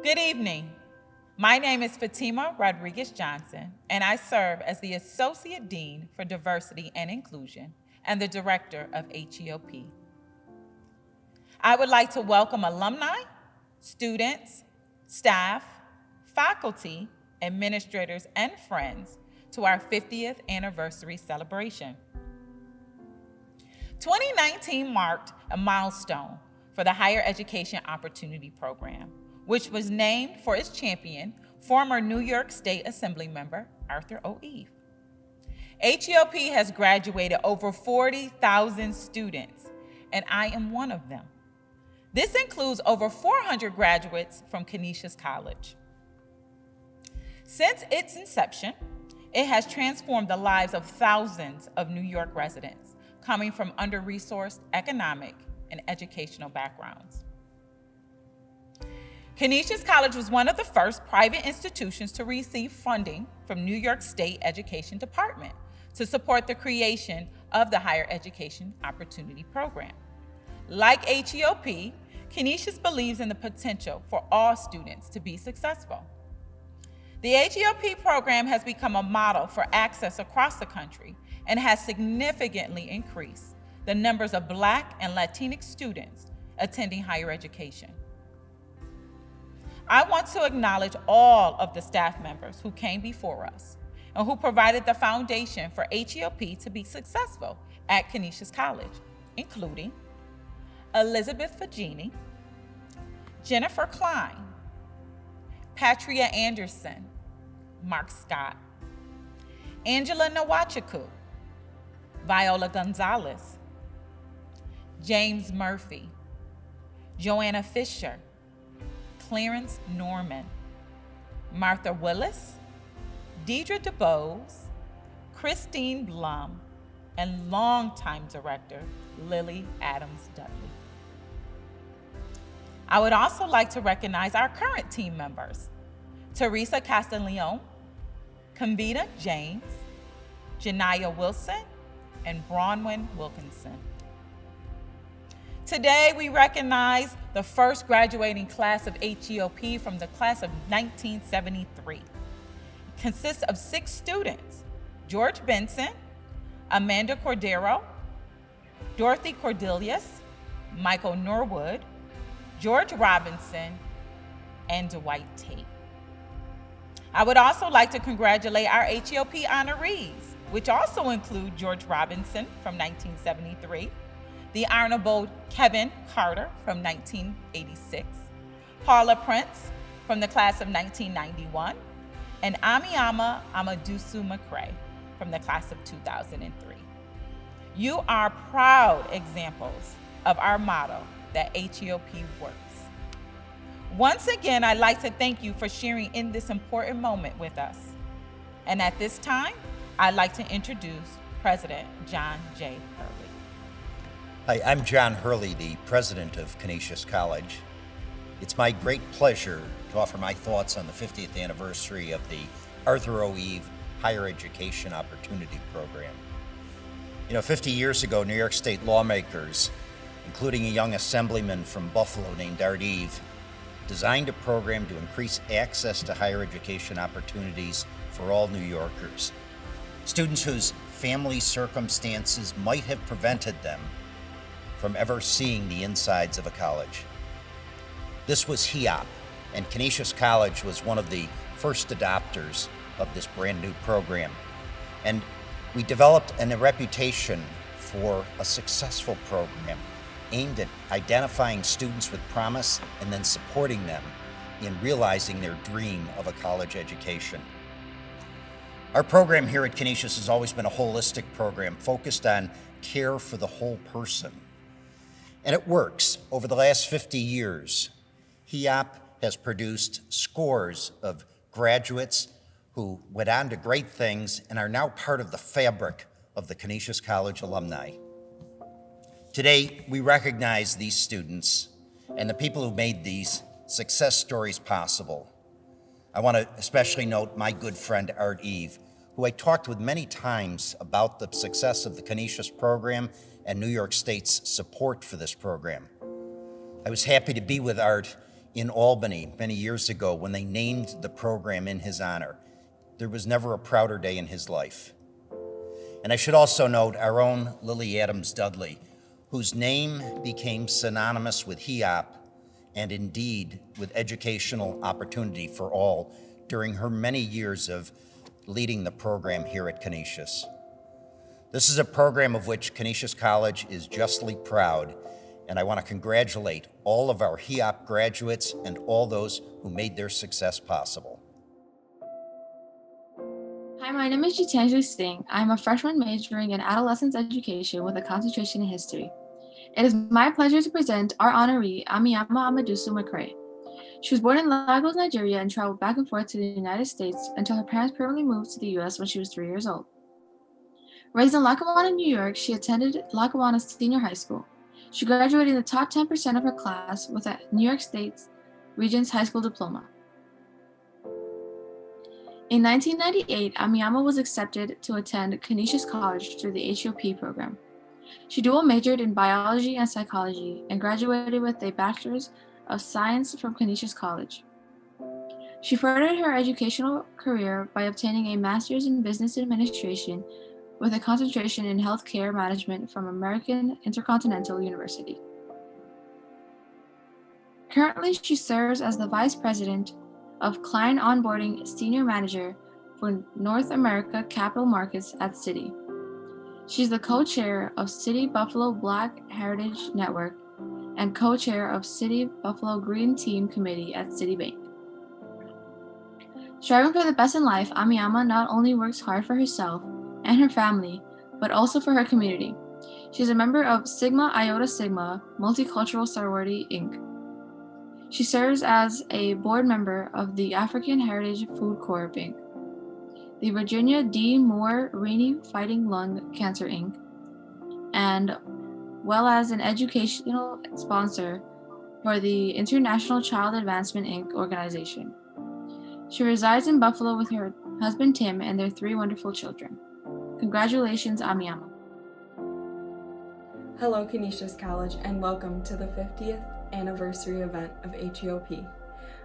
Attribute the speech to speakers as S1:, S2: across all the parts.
S1: Good evening. My name is Fatima Rodriguez-Johnson, and I serve as the Associate Dean for Diversity and Inclusion and the Director of HEOP. I would like to welcome alumni, students, staff, faculty, administrators, and friends to our 50th anniversary celebration. 2019 marked a milestone for the Higher Education Opportunity Program, which was named for its champion, former New York State Assembly member Arthur O. Eve. HEOP has graduated over 40,000 students, and I am one of them. This includes over 400 graduates from Canisius College. Since its inception, it has transformed the lives of thousands of New York residents coming from under-resourced economic and educational backgrounds. Canisius College was one of the first private institutions to receive funding from New York State Education Department to support the creation of the Higher Education Opportunity Program. Like HEOP, Canisius believes in the potential for all students to be successful. The HEOP program has become a model for access across the country and has significantly increased the numbers of Black and Latinx students attending higher education. I want to acknowledge all of the staff members who came before us and who provided the foundation for HEOP to be successful at Canisius College, including Elizabeth Fagini, Jennifer Klein, Patria Anderson, Mark Scott, Angela Nwachuku, Viola Gonzalez, James Murphy, Joanna Fisher, Clarence Norman, Martha Willis, Deidre DeBose, Christine Blum, and longtime director Lilly Adams Dudley. I would also like to recognize our current team members, Teresa Castiglione, Convita James, Janiyah Wilson, and Bronwyn Wilkinson. Today, we recognize the first graduating class of HEOP from the class of 1973. It consists of 6 students: George Benson, Amanda Cordero, Dorothy Cordelius, Michael Norwood, George Robinson, and Dwight Tate. I would also like to congratulate our HEOP honorees, which also include George Robinson from 1973, the Honorable Kevin Carter from 1986, Paula Prince from the class of 1991, and Amiyama Amadusu McCrae from the class of 2003. You are proud examples of our motto that HEOP works. Once again, I'd like to thank you for sharing in this important moment with us. And at this time, I'd like to introduce President John J. Hurley.
S2: Hi, I'm J Hurley, the president of Canisius College. It's my great pleasure to offer my thoughts on the 50th anniversary of the Arthur O. Eve Higher Education Opportunity Program. 50 years ago, New York State lawmakers, including a young assemblyman from Buffalo named Art Eve, designed a program to increase access to higher education opportunities for all New Yorkers. Students whose family circumstances might have prevented them from ever seeing the insides of a college. This was HEOP, and Canisius College was one of the first adopters of this brand new program. And we developed a reputation for a successful program aimed at identifying students with promise and then supporting them in realizing their dream of a college education. Our program here at Canisius has always been a holistic program focused on care for the whole person. And it works. Over the last 50 years, HEOP has produced scores of graduates who went on to great things and are now part of the fabric of the Canisius College alumni. Today, we recognize these students and the people who made these success stories possible. I want to especially note my good friend Art Eve, who I talked with many times about the success of the Canisius program and New York State's support for this program. I was happy to be with Art in Albany many years ago when they named the program in his honor. There was never a prouder day in his life. And I should also note our own Lilly Adams Dudley, whose name became synonymous with HEOP and indeed with educational opportunity for all during her many years of leading the program here at Canisius. This is a program of which Canisius College is justly proud, and I want to congratulate all of our HEOP graduates and all those who made their success possible.
S3: Hi, my name is Jitanjali Singh. I'm a freshman majoring in adolescence education with a concentration in history. It is my pleasure to present our honoree, Amiyama Amadusu McCrae. She was born in Lagos, Nigeria, and traveled back and forth to the United States until her parents permanently moved to the U.S. when she was 3 years old. Raised in Lackawanna, New York, she attended Lackawanna Senior High School. She graduated in the top 10% of her class with a New York State Regents High School diploma. In 1998, Amiyama was accepted to attend Canisius College through the HEOP program. She dual majored in biology and psychology and graduated with a Bachelor's of Science from Canisius College. She furthered her educational career by obtaining a Master's in Business Administration with a concentration in Healthcare Management from American Intercontinental University. Currently, she serves as the Vice President of Client Onboarding Senior Manager for North America Capital Markets at Citi. She's the co-chair of Citi Buffalo Black Heritage Network and co-chair of Citi Buffalo Green Team Committee at Citibank. Striving for the best in life, Amiyama not only works hard for herself and her family, but also for her community. She's a member of Sigma Iota Sigma Multicultural Sorority, Inc. She serves as a board member of the African Heritage Food Corp, Inc., the Virginia D. Moore Rainey Fighting Lung Cancer, Inc., and well as an educational sponsor for the International Child Advancement, Inc. organization. She resides in Buffalo with her husband Tim and their 3 wonderful children. Congratulations, Amiyama.
S4: Hello, Canisius College, and welcome to the 50th anniversary event of HEOP.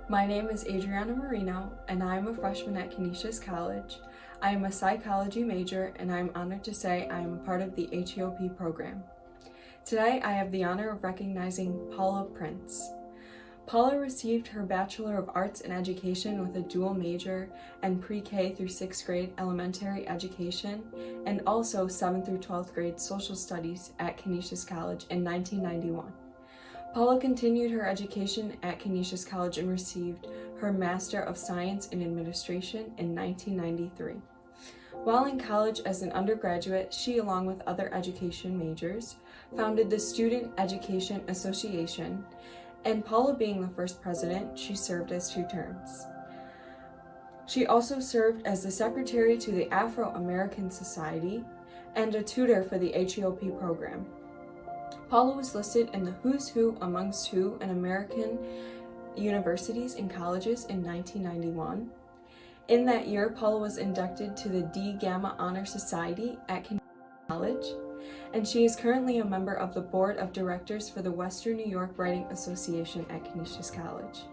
S4: My name is Adriana Marino, and I am a freshman at Canisius College. I am a psychology major, and I am honored to say I am a part of the HEOP program. Today, I have the honor of recognizing Paula Prince. Paula received her Bachelor of Arts in Education with a dual major and pre-K through 6th grade elementary education and also 7th through 12th grade social studies at Canisius College in 1991. Paula continued her education at Canisius College and received her Master of Science in Administration in 1993. While in college as an undergraduate, she, along with other education majors, founded the Student Education Association, and Paula being the first president, she served as 2 terms. She also served as the secretary to the Afro-American Society and a tutor for the HEOP program. Paula was listed in the Who's Who Amongst Who in American Universities and Colleges in 1991. In that year, Paula was inducted to the D Gamma Honor Society at Canisius College, and she is currently a member of the Board of Directors for the Western New York Writing Association at Canisius College.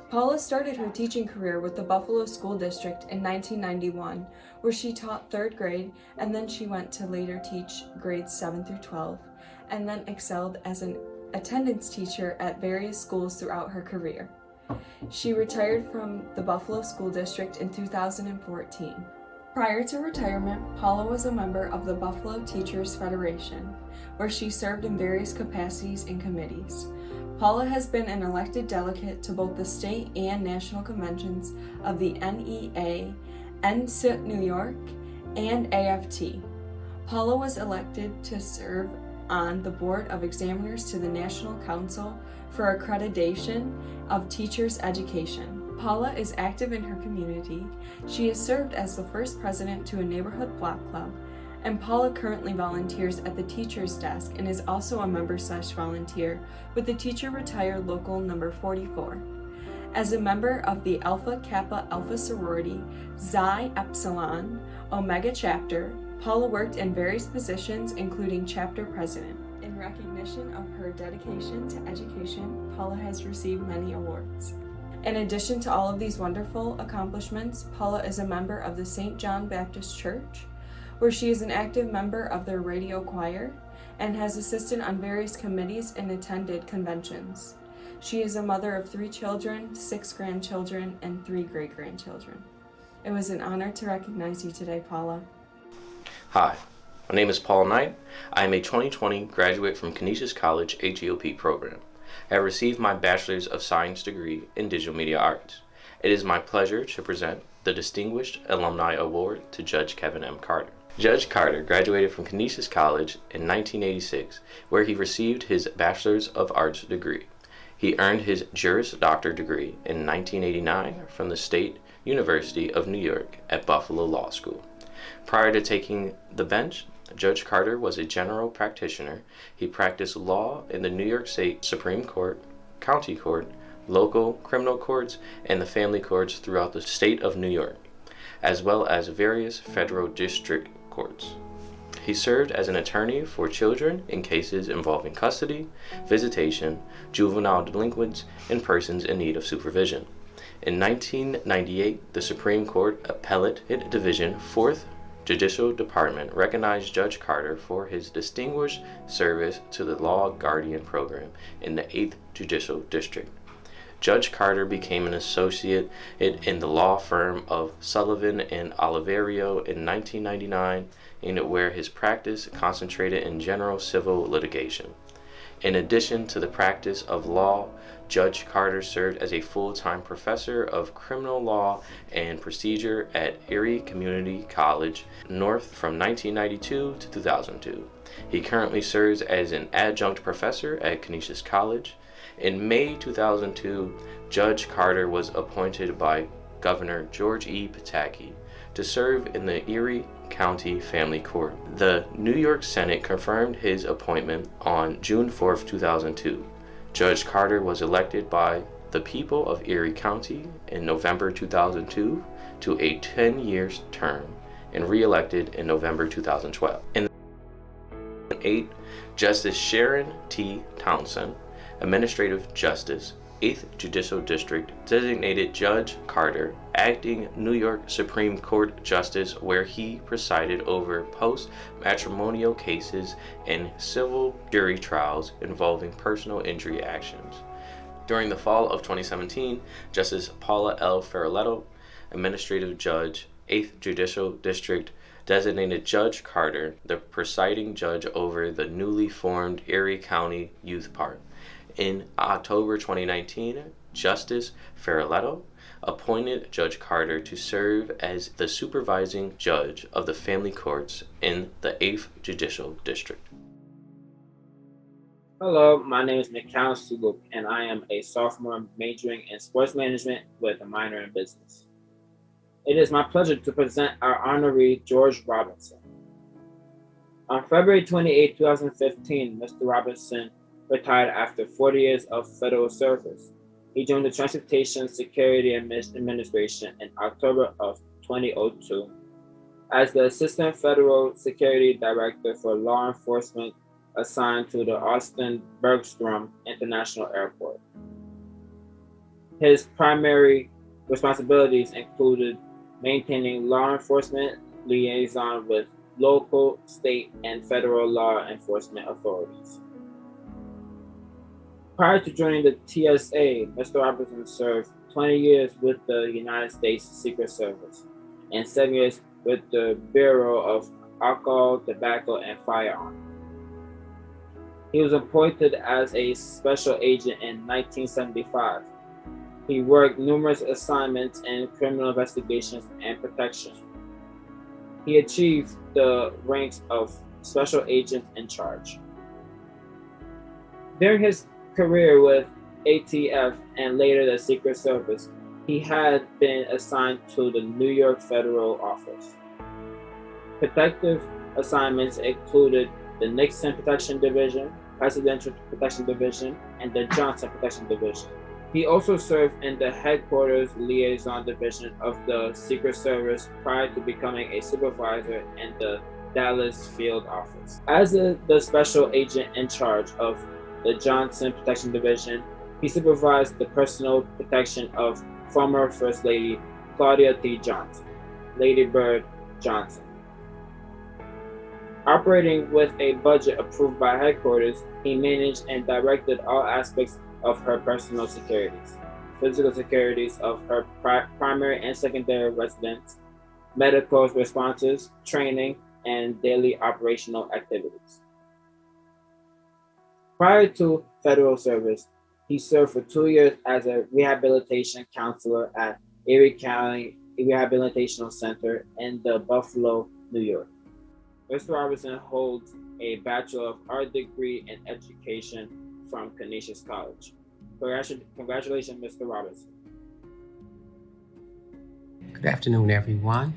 S4: Paula started her teaching career with the Buffalo School District in 1991, where she taught 3rd grade, and then she went to later teach grades 7 through 12, and then excelled as an attendance teacher at various schools throughout her career. She retired from the Buffalo School District in 2014. Prior to retirement, Paula was a member of the Buffalo Teachers Federation, where she served in various capacities and committees. Paula has been an elected delegate to both the state and national conventions of the NEA, NSIT New York, and AFT. Paula was elected to serve on the Board of Examiners to the National Council for Accreditation of Teachers' Education. Paula is active in her community. She has served as the first president to a neighborhood block club, and Paula currently volunteers at the teacher's desk and is also a member/volunteer with the Teacher Retired Local number 44. As a member of the Alpha Kappa Alpha sorority, Xi Epsilon Omega chapter, Paula worked in various positions including chapter president. In recognition of her dedication to education, Paula has received many awards. In addition to all of these wonderful accomplishments, Paula is a member of the St. John Baptist Church, where she is an active member of their radio choir and has assisted on various committees and attended conventions. She is a mother of 3 children, 6 grandchildren, and 3 great-grandchildren. It was an honor to recognize you today, Paula.
S5: Hi, my name is Paul Knight. I am a 2020 graduate from Canisius College HEOP program. I have received my Bachelor's of Science degree in Digital Media Arts. It is my pleasure to present the Distinguished Alumni Award to Judge Kevin M. Carter. Judge Carter graduated from Canisius College in 1986, where he received his Bachelor's of Arts degree. He earned his Juris Doctor degree in 1989 from the State University of New York at Buffalo Law School. Prior to taking the bench, Judge Carter was a general practitioner. He practiced law in the New York State Supreme Court, County Court, local criminal courts, and the family courts throughout the state of New York, as well as various federal district courts. He served as an attorney for children in cases involving custody, visitation, juvenile delinquents, and persons in need of supervision. In 1998, the Supreme Court Appellate Division 4th Judicial Department recognized Judge Carter for his distinguished service to the Law Guardian Program in the 8th Judicial District. Judge Carter became an associate in the law firm of Sullivan and Oliverio in 1999, where his practice concentrated in general civil litigation. In addition to the practice of law, Judge Carter served as a full-time professor of criminal law and procedure at Erie Community College North from 1992 to 2002. He currently serves as an adjunct professor at Canisius College. In May 2002, Judge Carter was appointed by Governor George E. Pataki to serve in the Erie County Family Court. The New York Senate confirmed his appointment on June 4, 2002. Judge Carter was elected by the people of Erie County in November 2002 to a 10-year term and re-elected in November 2012. In 2008, Justice Sharon T. Townsend, Administrative Justice, 8th Judicial District, designated Judge Carter acting New York Supreme Court Justice, where he presided over post-matrimonial cases and civil jury trials involving personal injury actions. During the fall of 2017, Justice Paula L. Ferraletto, Administrative Judge, 8th Judicial District, designated Judge Carter the presiding judge over the newly formed Erie County Youth Park. In October 2019, Justice Ferraletto appointed Judge Carter to serve as the supervising judge of the family courts in the 8th Judicial District.
S6: Hello, my name is Counsel, and I am a sophomore majoring in sports management with a minor in business. It is my pleasure to present our honoree, George Robinson. On February 28, 2015, Mr. Robinson retired after 40 years of federal service. He joined the Transportation Security Administration in October of 2002 as the Assistant Federal Security Director for Law Enforcement assigned to the Austin Bergstrom International Airport. His primary responsibilities included maintaining law enforcement liaison with local, state, and federal law enforcement authorities. Prior to joining the TSA, Mr. Robinson served 20 years with the United States Secret Service and 7 years with the Bureau of Alcohol, Tobacco, and Firearms. He was appointed as a special agent in 1975. He worked numerous assignments in criminal investigations and protection. He achieved the ranks of special agent in charge. During his career with ATF and later the Secret Service, he had been assigned to the New York Federal Office. Protective assignments included the Nixon Protection Division, Presidential Protection Division, and the Johnson Protection Division. He also served in the Headquarters Liaison Division of the Secret Service prior to becoming a supervisor in the Dallas field office. As the special agent in charge of the Johnson Protection Division, he supervised the personal protection of former First Lady Claudia T. Johnson, Lady Bird Johnson. Operating with a budget approved by headquarters, he managed and directed all aspects of her personal securities, physical securities of her primary and secondary residence, medical responses, training, and daily operational activities. Prior to federal service, he served for 2 years as a rehabilitation counselor at Erie County Rehabilitation Center in the Buffalo, New York. Mr. Robinson holds a Bachelor of Art degree in Education from Canisius College. Congratulations, Mr. Robinson.
S7: Good afternoon, everyone.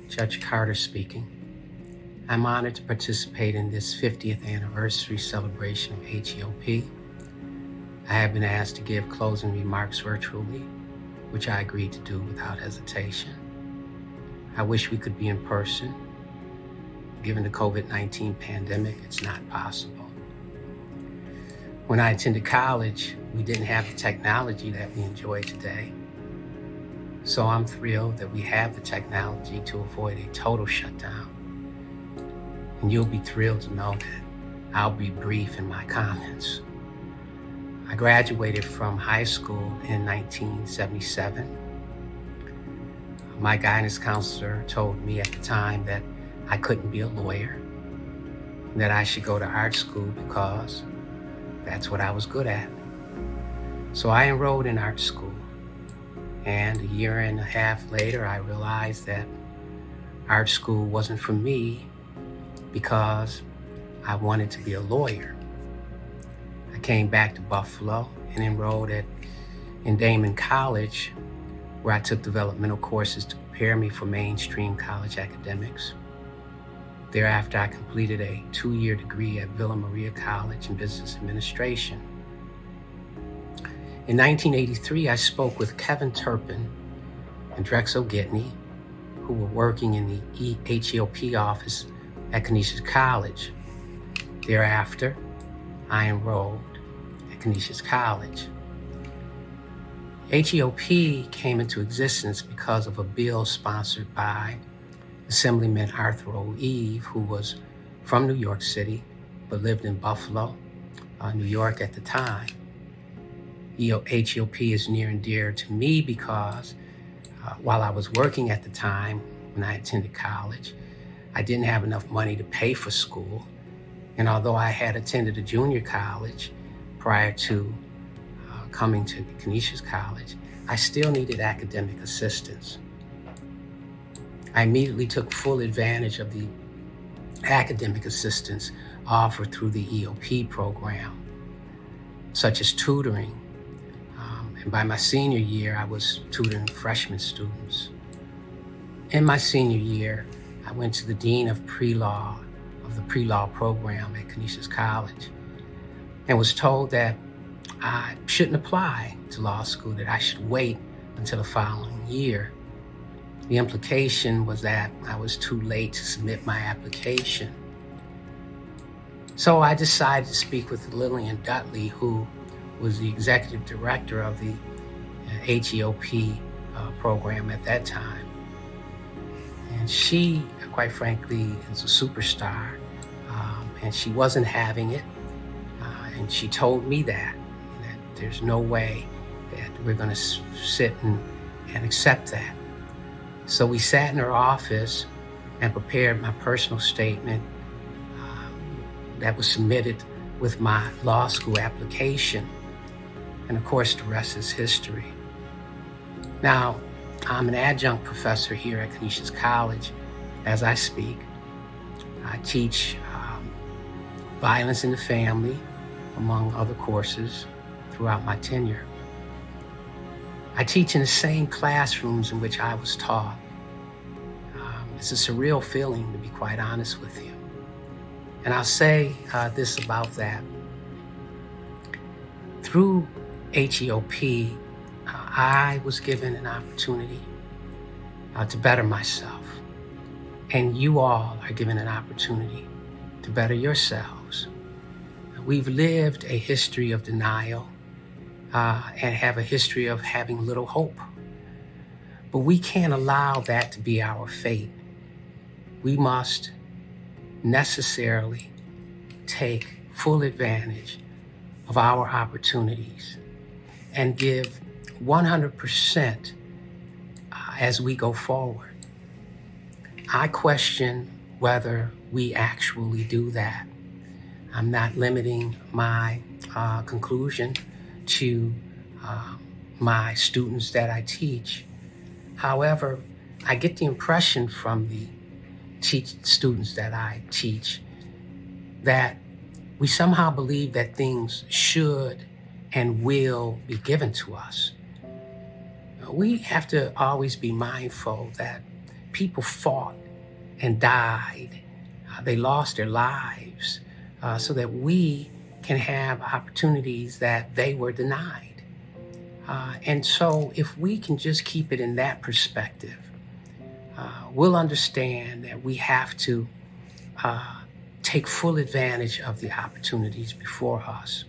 S7: Judge Carter speaking. I'm honored to participate in this 50th anniversary celebration of HEOP. I have been asked to give closing remarks virtually, which I agreed to do without hesitation. I wish we could be in person. Given the COVID-19 pandemic, it's not possible. When I attended college, we didn't have the technology that we enjoy today. So I'm thrilled that we have the technology to avoid a total shutdown. And you'll be thrilled to know that I'll be brief in my comments. I graduated from high school in 1977. My guidance counselor told me at the time that I couldn't be a lawyer, that I should go to art school because that's what I was good at. So I enrolled in art school, and a year and a half later, I realized that art school wasn't for me because I wanted to be a lawyer. I came back to Buffalo and enrolled in Damon College, where I took developmental courses to prepare me for mainstream college academics. Thereafter, I completed a 2-year degree at Villa Maria College in Business Administration. In 1983, I spoke with Kevin Turpin and Drexel Gitney, who were working in the HEOP office at Canisius College. Thereafter, I enrolled at Canisius College. HEOP came into existence because of a bill sponsored by Assemblyman Arthur O. Eve, who was from New York City, but lived in Buffalo, New York at the time. HEOP is near and dear to me because while I was working at the time when I attended college, I didn't have enough money to pay for school. And although I had attended a junior college prior to coming to Canisius College, I still needed academic assistance. I immediately took full advantage of the academic assistance offered through the EOP program, such as tutoring. And by my senior year, I was tutoring freshman students. In my senior year, I went to the dean of pre-law, of the pre-law program at Canisius College, and was told that I shouldn't apply to law school, that I should wait until the following year. The implication was that I was too late to submit my application. So I decided to speak with Lilly and Dudley, who was the executive director of the HEOP program at that time. And she, quite frankly, is a superstar, and she wasn't having it. And she told me that there's no way that we're gonna sit and accept that. So we sat in her office and prepared my personal statement that was submitted with my law school application. And of course, the rest is history. Now, I'm an adjunct professor here at Canisius College as I speak. I teach violence in the family, among other courses, throughout my tenure. I teach in the same classrooms in which I was taught. It's a surreal feeling, to be quite honest with you. And I'll say this about that. Through HEOP, I was given an opportunity to better myself. and you all are given an opportunity to better yourselves. We've lived a history of denial and have a history of having little hope. But we can't allow that to be our fate. We must necessarily take full advantage of our opportunities and give 100% as we go forward. I question whether we actually do that. I'm not limiting my conclusion to my students that I teach. However, I get the impression from the students that I teach that we somehow believe that things should and will be given to us. We have to always be mindful that people fought and died. They lost their lives so that we can have opportunities that they were denied. And so if we can just keep it in that perspective, we'll understand that we have to take full advantage of the opportunities before us.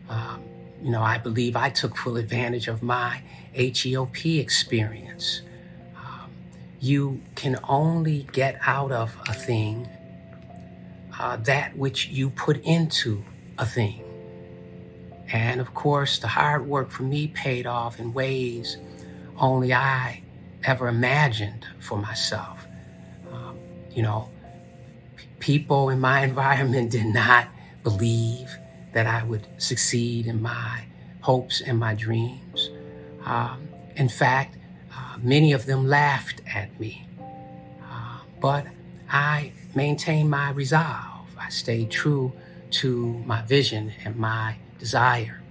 S7: I believe I took full advantage of my HEOP experience. You can only get out of a thing that which you put into a thing. And of course, the hard work for me paid off in ways only I ever imagined for myself. People in my environment did not believe that I would succeed in my hopes and my dreams. In fact, many of them laughed at me. But I maintained my resolve. I stayed true to my vision and my desire.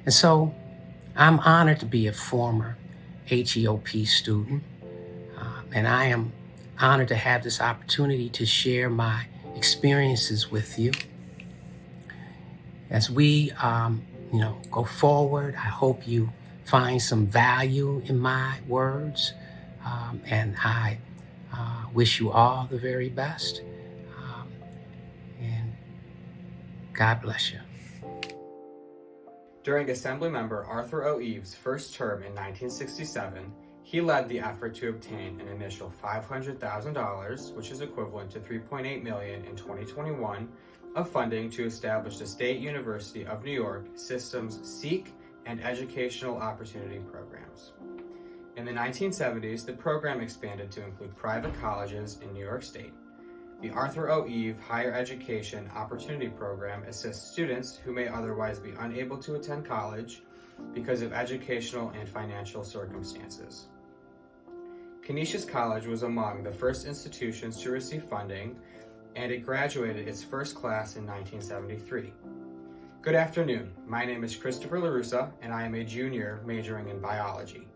S7: And so I'm honored to be a former HEOP student, and I am honored to have this opportunity to share my experiences with you. As we go forward, I hope you find some value in my words, and I wish you all the very best, and God bless you.
S8: During Assemblymember Arthur O. Eves' first term in 1967, he led the effort to obtain an initial $500,000, which is equivalent to $3.8 million in 2021, of funding to establish the State University of New York System's SEEK and Educational Opportunity Programs. In the 1970s, the program expanded to include private colleges in New York State. The Arthur O. Eve Higher Education Opportunity Program assists students who may otherwise be unable to attend college because of educational and financial circumstances. Canisius College was among the first institutions to receive funding, and it graduated its first class in 1973. Good afternoon. My name is Christopher LaRussa, and I am a junior majoring in biology.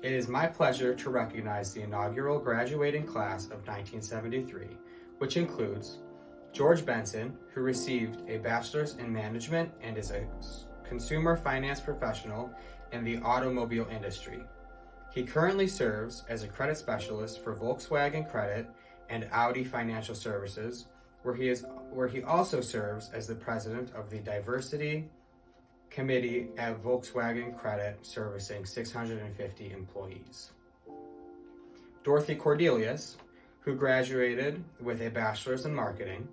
S8: It is my pleasure to recognize the inaugural graduating class of 1973, which includes George Benson, who received a bachelor's in management and is a consumer finance professional in the automobile industry. He currently serves as a credit specialist for Volkswagen Credit and Audi Financial Services, where he also serves as the president of the Diversity Committee at Volkswagen Credit, servicing 650 employees. Dorothy Cordelius, who graduated with a bachelor's in marketing.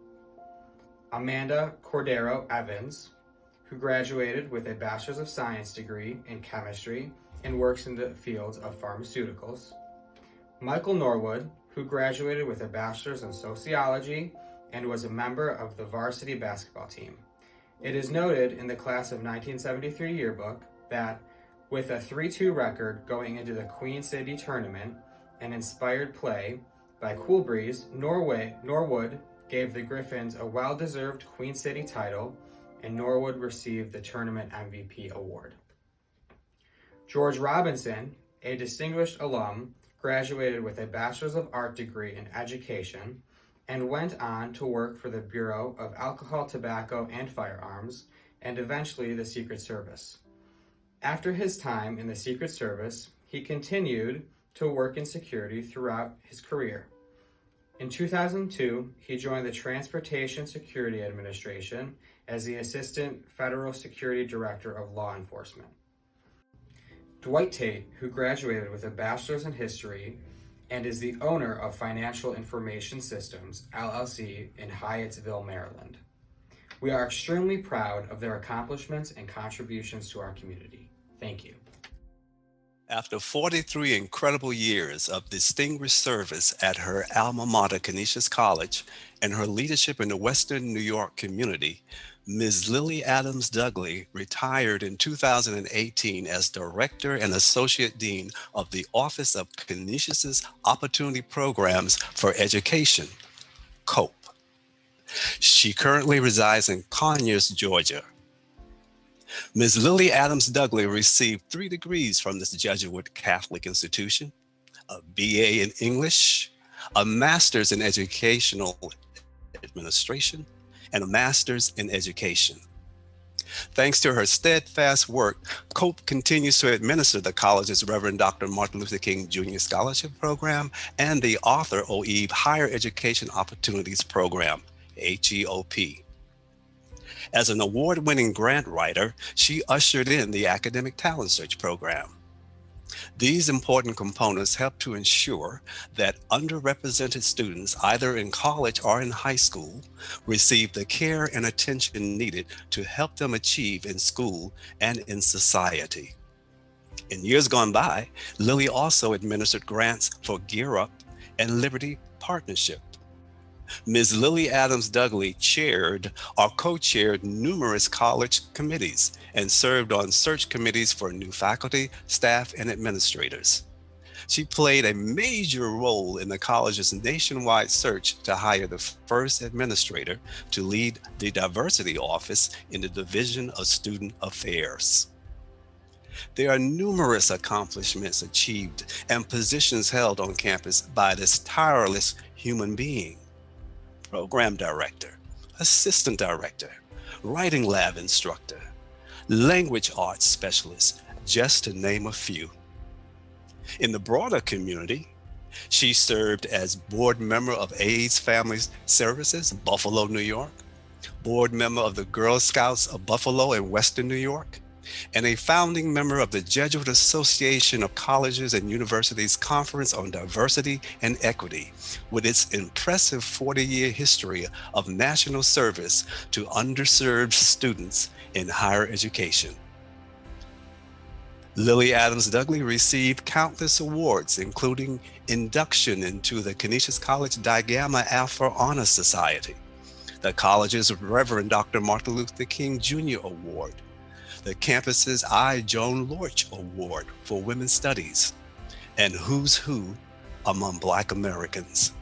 S8: Amanda Cordero Evans, who graduated with a bachelor's of science degree in chemistry and works in the fields of pharmaceuticals. Michael Norwood, who graduated with a bachelor's in sociology and was a member of the varsity basketball team. It is noted in the class of 1973 yearbook that with a 3-2 record going into the Queen City tournament, an inspired play by Cool Breeze, Norwood gave the Griffins a well-deserved Queen City title, and Norwood received the tournament MVP award. George Robinson, a distinguished alum, graduated with a Bachelor's of Art degree in education and went on to work for the Bureau of Alcohol, Tobacco, and Firearms, and eventually the Secret Service. After his time in the Secret Service, he continued to work in security throughout his career. In 2002, he joined the Transportation Security Administration as the Assistant Federal Security Director of Law Enforcement. Dwight Tate, who graduated with a bachelor's in history and is the owner of Financial Information Systems, LLC in Hyattsville, Maryland. We are extremely proud of their accomplishments and contributions to our community. Thank you.
S9: After 43 incredible years of distinguished service at her alma mater, Canisius College, and her leadership in the Western New York community, Ms. Lilly Adams Dudley retired in 2018 as Director and Associate Dean of the Office of Canisius Opportunity Programs for Education, COPE. She currently resides in Conyers, Georgia. Ms. Lilly Adams Dudley received 3 degrees from this Jesuit Catholic institution, a BA in English, a Master's in Educational Administration, and a Master's in Education. Thanks to her steadfast work, COPE continues to administer the college's Reverend Dr. Martin Luther King Jr. Scholarship Program and the Arthur O. Eve Higher Education Opportunities Program, HEOP. As an award-winning grant writer, she ushered in the Academic Talent Search Program. These important components help to ensure that underrepresented students, either in college or in high school, receive the care and attention needed to help them achieve in school and in society. In years gone by, Lilly also administered grants for Gear Up and Liberty Partnership. Ms. Lilly Adams Dudley chaired or co-chaired numerous college committees and served on search committees for new faculty, staff, and administrators. She played a major role in the college's nationwide search to hire the first administrator to lead the diversity office in the Division of Student Affairs. There are numerous accomplishments achieved and positions held on campus by this tireless human being. Program director, assistant director, writing lab instructor, language arts specialist, just to name a few. In the broader community, she served as board member of AIDS Family Services, Buffalo, New York, board member of the Girl Scouts of Buffalo and Western New York, and a founding member of the Jesuit Association of Colleges and Universities Conference on Diversity and Equity, with its impressive 40-year history of national service to underserved students in higher education. Lilly Adams Dudley received countless awards, including induction into the Canisius College Di Gamma Alpha Honor Society, the college's Reverend Dr. Martin Luther King Jr. Award, the campus's I. Joan Lorch Award for Women's Studies, and Who's Who among Black Americans.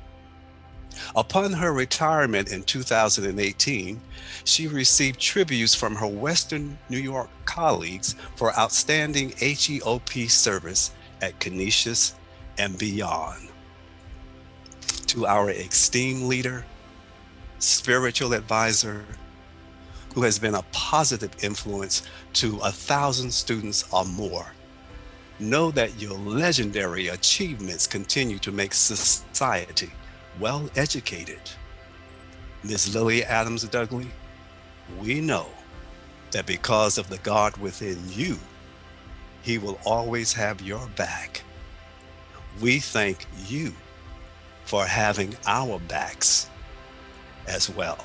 S9: Upon her retirement in 2018, she received tributes from her Western New York colleagues for outstanding HEOP service at Canisius and beyond. To our esteemed leader, spiritual advisor, who has been a positive influence to 1,000 students or more, know that your legendary achievements continue to make society well educated. Ms. Lilly Adams Dudley, we know that because of the God within you, He will always have your back. We thank you for having our backs as well.